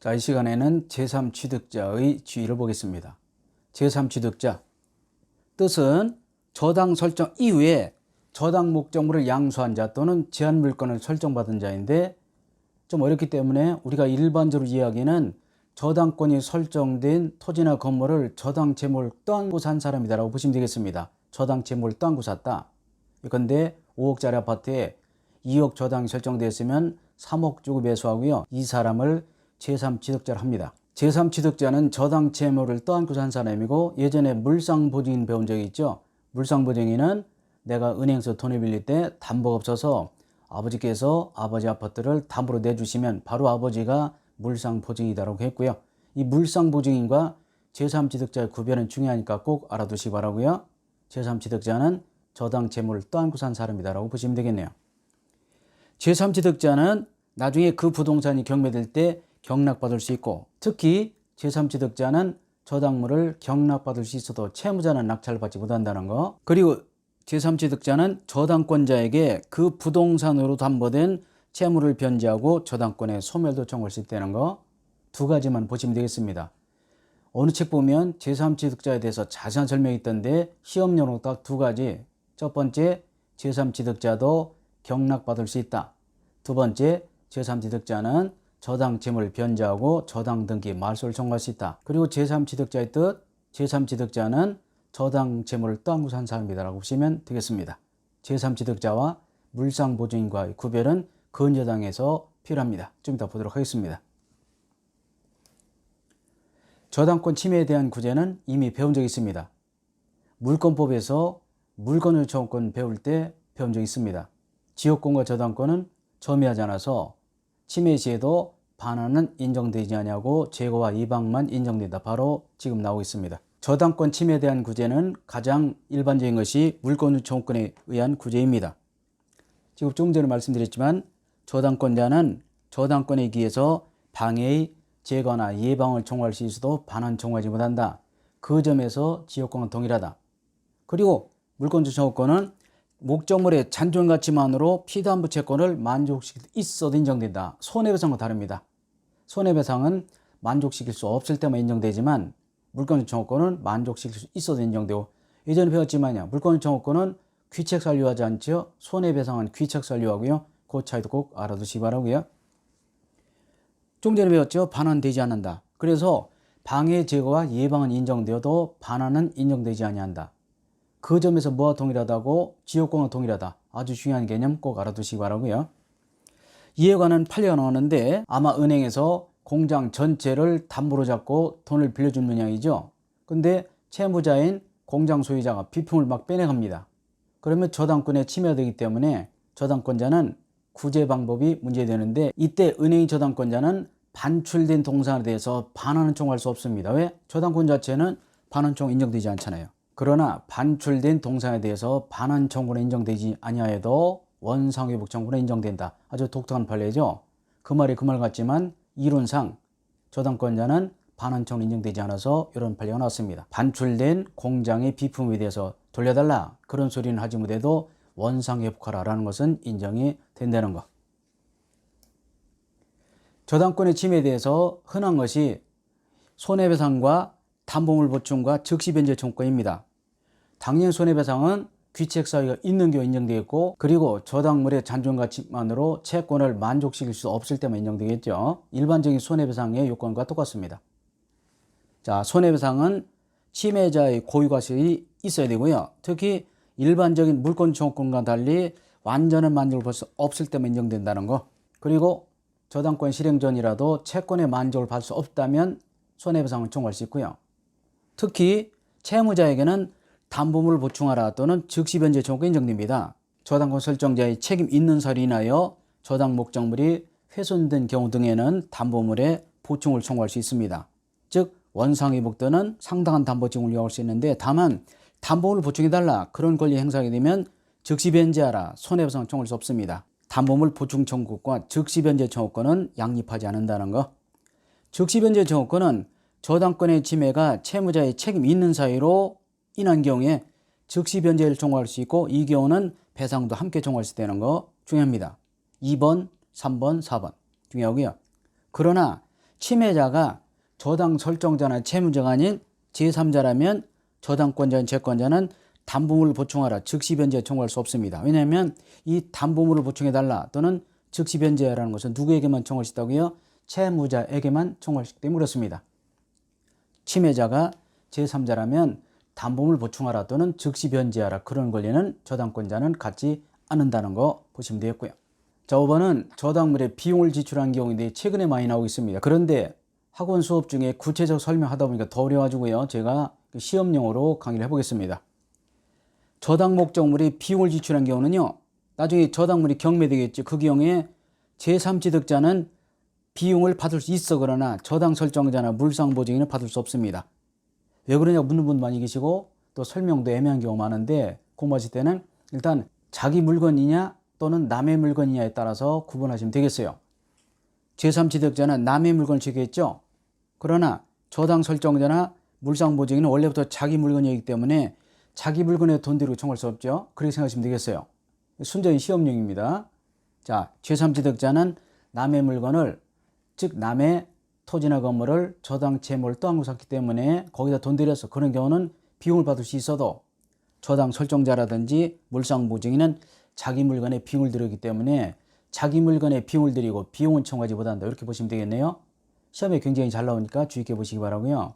자, 이 시간에는 제3취득자의 지위를 보겠습니다. 제3취득자 뜻은 저당 설정 이후에 저당 목적물을 양수한 자 또는 제한 물건을 설정받은 자인데, 좀 어렵기 때문에 우리가 일반적으로 이야기는 저당권이 설정된 토지나 건물을 저당 채무를 떠안고 산 사람이다라고 보시면 되겠습니다. 저당 채무를 떠안고 샀다. 그런데 5억짜리 아파트에 2억 저당이 설정되었으면 3억 주고 매수하고요. 이 사람을 제3취득자를 합니다. 제3취득자는 저당 채무를 떠안고 산 사람이고, 예전에 물상보증인 배운 적이 있죠. 물상보증인은 내가 은행에서 돈을 빌릴 때 담보가 없어서 아버지께서 아버지 아파트를 담보로 내주시면 바로 아버지가 물상보증이다라고 했고요. 이 물상보증인과 제3취득자의 구별은 중요하니까 꼭 알아두시기 바라고요. 제3취득자는 저당 채무를 떠안고 산 사람이다라고 보시면 되겠네요. 제3취득자는 나중에 그 부동산이 경매될 때 경락받을 수 있고, 특히 제3취득자는 저당물을 경락받을 수 있어도 채무자는 낙찰을 받지 못한다는 거, 그리고 제3취득자는 저당권자에게 그 부동산으로 담보된 채무를 변제하고 저당권의 소멸도 청구할 수 있다는 거, 두 가지만 보시면 되겠습니다. 어느 책 보면 제3취득자에 대해서 자세한 설명이 있던데 시험용으로 딱 두 가지. 첫 번째, 제3취득자도 경락받을 수 있다. 두 번째, 제3취득자는 저당 채무를 변제하고 저당 등기 말소를 청구할 수 있다. 그리고 제3취득자의 뜻, 제3취득자는 저당 채무를 떠안고 산 사람이다라고 보시면 되겠습니다. 제3취득자와 물상보증인과의 구별은 근저당에서 필요합니다. 좀 이따 보도록 하겠습니다. 저당권 침해에 대한 구제는 이미 배운 적이 있습니다. 물권법에서 물권유초권 배울 때 배운 적이 있습니다. 지역권과 저당권은 점유하지 않아서 침해 시에도 반환은 인정되지 않냐고 제거와 이방만 인정된다. 바로 지금 나오고 있습니다. 저당권 침해에 대한 구제는 가장 일반적인 것이 물권유초권에 의한 구제입니다. 지금 조금 전에 말씀드렸지만 저당권자는 저당권에 기해서 방해의 제거나 예방을 청구할 수 있어도 반환 청구하지 못한다. 그 점에서 지역권과 동일하다. 그리고 물권유초권은 목적물의 잔존가치만으로 피담보 채권을 만족시킬 수 있어도 인정된다. 손해배상과 다릅니다. 손해배상은 만족시킬 수 없을 때만 인정되지만 물권유초권은 만족시킬 수 있어도 인정되고, 예전에 배웠지만요, 물권유초권은 귀책산류하지 않죠. 손해배상은 귀책산류하고요. 그 차이도 꼭 알아두시기 바라고요. 좀 전에 배웠죠. 반환되지 않는다. 그래서 방해 제거와 예방은 인정되어도 반환은 인정되지 아니한다. 그 점에서 뭐와 동일하다고? 지역권과 동일하다. 아주 중요한 개념 꼭 알아두시기 바라고요. 이에 관한 판례가 나오는데, 아마 은행에서 공장 전체를 담보로 잡고 돈을 빌려준 모양이죠. 근데 채무자인 공장 소유자가 비품을 막 빼내갑니다. 그러면 저당권에 침해가 되기 때문에 저당권자는 구제 방법이 문제되는데, 이때 은행의 저당권자는 반출된 동산에 대해서 반환은 청구할 수 없습니다. 왜? 저당권 자체는 반환 청구 인정되지 않잖아요. 그러나 반출된 동산에 대해서 반환 청구는 인정되지 아니하여도 원상회복 청구는 인정된다. 아주 독특한 판례죠. 그 말이 그 말 같지만 이론상 저당권자는 반환 청구는 인정되지 않아서 이런 판례가 나왔습니다. 반출된 공장의 비품에 대해서 돌려달라, 그런 소리는 하지 못해도 원상회복하라라는 것은 인정이 된다는 것. 저당권의 침해에 대해서 흔한 것이 손해배상과 담보물 보충과 즉시변제 청구권입니다. 당연 손해배상은 귀책사유가 있는 경우 인정되어 있고, 그리고 저당물의 잔존가치만으로 채권을 만족시킬 수 없을 때만 인정되겠죠. 일반적인 손해배상의 요건과 똑같습니다. 자, 손해배상은 침해자의 고유과실이 있어야 되고요. 특히 일반적인 물권청구권과 달리 완전한 만족을 볼 수 없을 때만 인정된다는 거, 그리고 저당권 실행 전이라도 채권의 만족을 받을 수 없다면 손해배상을 청구할 수 있고요. 특히 채무자에게는 담보물을 보충하라 또는 즉시변제 청구가 인정됩니다. 저당권 설정자의 책임 있는 사유로 인하여 저당 목적물이 훼손된 경우 등에는 담보물의 보충을 청구할 수 있습니다. 즉 원상회복 또는 상당한 담보증을 요구할 수 있는데, 다만 담보물을 보충해달라, 그런 권리 행사하게 되면 즉시변제하라, 손해배상을 청구할 수 없습니다. 담보물 보충 청구권과 즉시변제 청구권은 양립하지 않는다는 거. 즉시변제 청구권은 저당권의 침해가 채무자의 책임 있는 사유로 인한 경우에 즉시변제를 청구할 수 있고, 이 경우는 배상도 함께 청구할 수 있다는 거 중요합니다. 2번, 3번, 4번 중요하고요. 그러나 침해자가 저당 설정자나 채무자가 아닌 제3자라면 저당권자인 채권자는 담보물을 보충하라 즉시 변제에 청구할 수 없습니다. 왜냐하면 이 담보물을 보충해달라 또는 즉시 변제라는 것은 누구에게만 청구할 수 있다고요? 채무자에게만 청구할 수 있기 때문에 그렇습니다. 침해자가 제3자라면 담보물 보충하라 또는 즉시 변제하라 그런 권리는 저당권자는 갖지 않는다는 거 보시면 되겠고요. 자, 5번은 저당물에 비용을 지출한 경우인데 최근에 많이 나오고 있습니다. 그런데 학원 수업 중에 구체적 설명하다 보니까 더 어려워가지고요. 제가 시험용으로 강의를 해보겠습니다. 저당 목적물이 비용을 지출한 경우는요. 나중에 저당물이 경매되겠죠. 그 경우에 제3취득자는 비용을 받을 수 있어 그러나 저당 설정자나 물상보증인은 받을 수 없습니다. 왜 그러냐고 묻는 분 많이 계시고 또 설명도 애매한 경우가 많은데 공부하실 때는 일단 자기 물건이냐 또는 남의 물건이냐에 따라서 구분하시면 되겠어요. 제3취득자는 남의 물건을 취득했죠. 그러나 저당 설정자나 물상보증인은 원래부터 자기 물건이기 때문에 자기 물건에 돈 들이고 청구할 수 없죠. 그렇게 생각하시면 되겠어요. 순전히 시험용입니다. 자, 제3취득자는 남의 물건을 즉 남의 토지나 건물을 저당 채무를 떠안고 샀기 때문에 거기다 돈 들여서 그런 경우는 비용을 받을 수 있어도 저당 설정자라든지 물상보증인은 자기 물건에 비용을 들이기 때문에 자기 물건에 비용을 들이고 비용은 청구하지 못한다. 이렇게 보시면 되겠네요. 시험에 굉장히 잘 나오니까 주의 깊게 보시기 바라고요.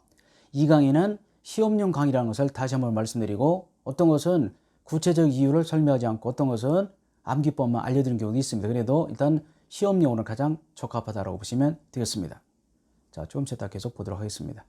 이 강의는 시험용 강의라는 것을 다시 한번 말씀드리고 어떤 것은 구체적 이유를 설명하지 않고 어떤 것은 암기법만 알려드리는 경우도 있습니다. 그래도 일단 시험용으로는 가장 적합하다고 보시면 되겠습니다. 자, 조금 이따 계속 보도록 하겠습니다.